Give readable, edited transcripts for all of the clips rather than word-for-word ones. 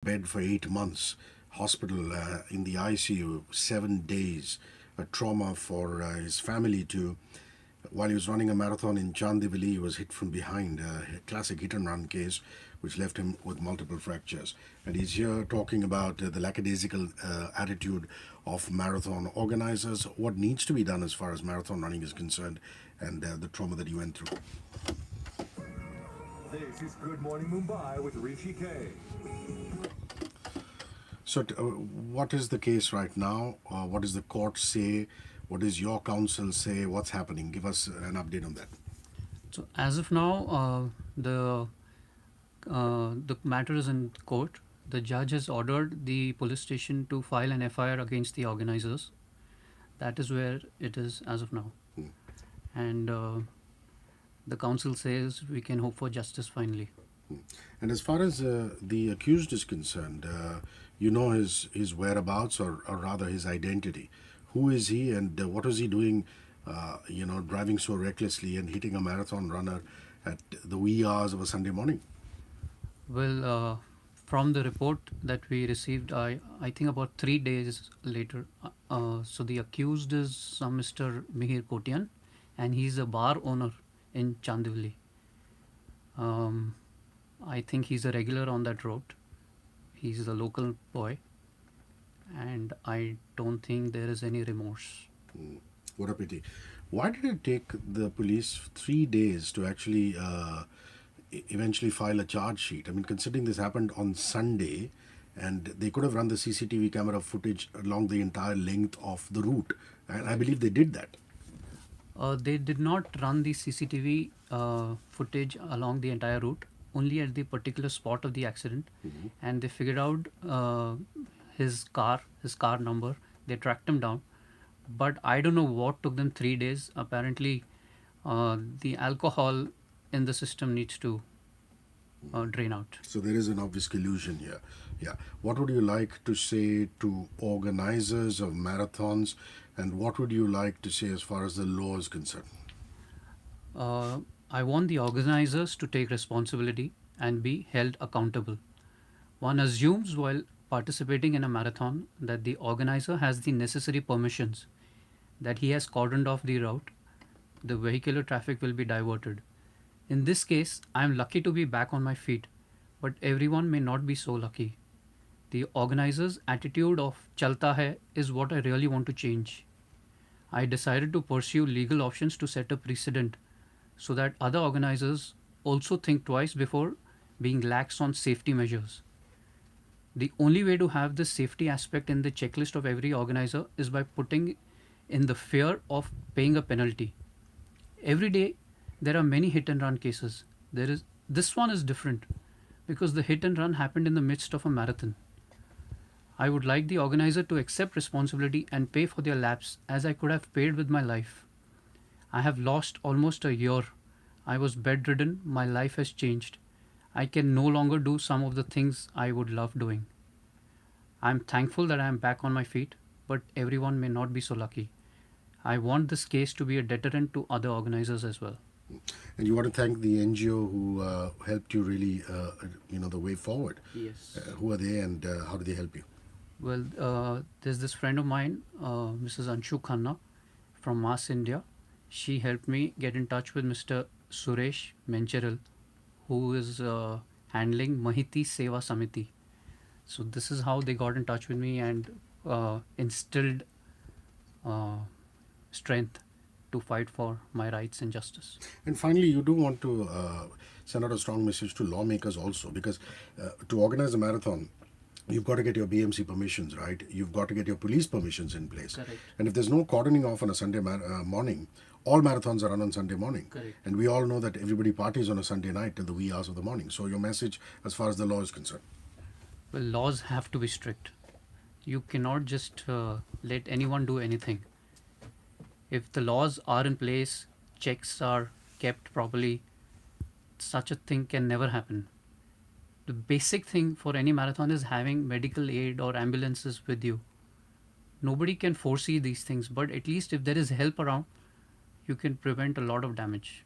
bed for 8 months, hospital in the ICU, 7 days, a trauma for his family to. While he was running a marathon in Chandivali, he was hit from behind, a classic hit and run case, which left him with multiple fractures. And he's here talking about the lackadaisical attitude of marathon organizers, what needs to be done as far as marathon running is concerned, and the trauma that he went through. This is Good Morning Mumbai with HrishiKay. So, what is the case right now? What does the court say? What does your counsel say? What's happening? Give us an update on that. So as of now, the matter is in court. The judge has ordered the police station to file an FIR against the organizers. That is where it is as of now. Hmm. And the council says we can hope for justice finally. And as far as the accused is concerned, you know his whereabouts, or rather his identity. Who is he, and what was he doing? Driving so recklessly and hitting a marathon runner at the wee hours of a Sunday morning. Well, from the report that we received, I think about 3 days later, so the accused is some Mr. Mihir Kotian, and he's a bar owner in Chandivali. I think he's a regular on that road. He's a local boy, and I don't think there is any remorse. What a pity. Why did it take the police 3 days to actually eventually file a charge sheet? I mean, considering this happened on Sunday, and they could have run the CCTV camera footage along the entire length of the route, and I believe they did that. They did not run the CCTV footage along the entire route, only at the particular spot of the accident, and they figured out his car number. They tracked him down, but I don't know what took them 3 days. Apparently, the alcohol in the system needs to drain out. So there is an obvious collusion here. Yeah. What would you like to say to organizers of marathons, and what would you like to say as far as the law is concerned? I want the organizers to take responsibility and be held accountable. One assumes while participating in a marathon that the organizer has the necessary permissions, that he has cordoned off the route, the vehicular traffic will be diverted. In this case, I am lucky to be back on my feet, but everyone may not be so lucky. The organizer's attitude of chalta hai is what I really want to change. I decided to pursue legal options to set a precedent so that other organizers also think twice before being lax on safety measures. The only way to have this safety aspect in the checklist of every organizer is by putting in the fear of paying a penalty. Every day there are many hit and run cases. This one is different because the hit and run happened in the midst of a marathon. I would like the organizer to accept responsibility and pay for their laps as I could have paid with my life. I have lost almost a year. I was bedridden, my life has changed. I can no longer do some of the things I would love doing. I am thankful that I am back on my feet, but everyone may not be so lucky. I want this case to be a deterrent to other organizers as well. And you want to thank the NGO who helped you really, the way forward. Yes. Who are they, and how do they help you? Well, there's this friend of mine, Mrs. Anshu Khanna from Mass India. She helped me get in touch with Mr. Suresh Mencheral, who is handling Mahiti Seva Samiti. So this is how they got in touch with me and instilled strength to fight for my rights and justice. And finally, you do want to send out a strong message to lawmakers also, because to organize a marathon, you've got to get your BMC permissions, right? You've got to get your police permissions in place. Correct. And if there's no cordoning off on a Sunday morning, all marathons are run on Sunday morning. Correct. And we all know that everybody parties on a Sunday night till the wee hours of the morning. So your message as far as the law is concerned? Well, laws have to be strict. You cannot just let anyone do anything. If the laws are in place, checks are kept properly, such a thing can never happen. The basic thing for any marathon is having medical aid or ambulances with you. Nobody can foresee these things, but at least if there is help around, you can prevent a lot of damage.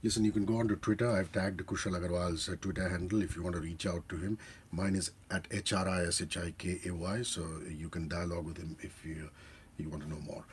Yes, and you can go on to Twitter. I've tagged Kushal Aggarwal's Twitter handle if you want to reach out to him. Mine is at HRISHIKAY, so you can dialogue with him if you want to know more.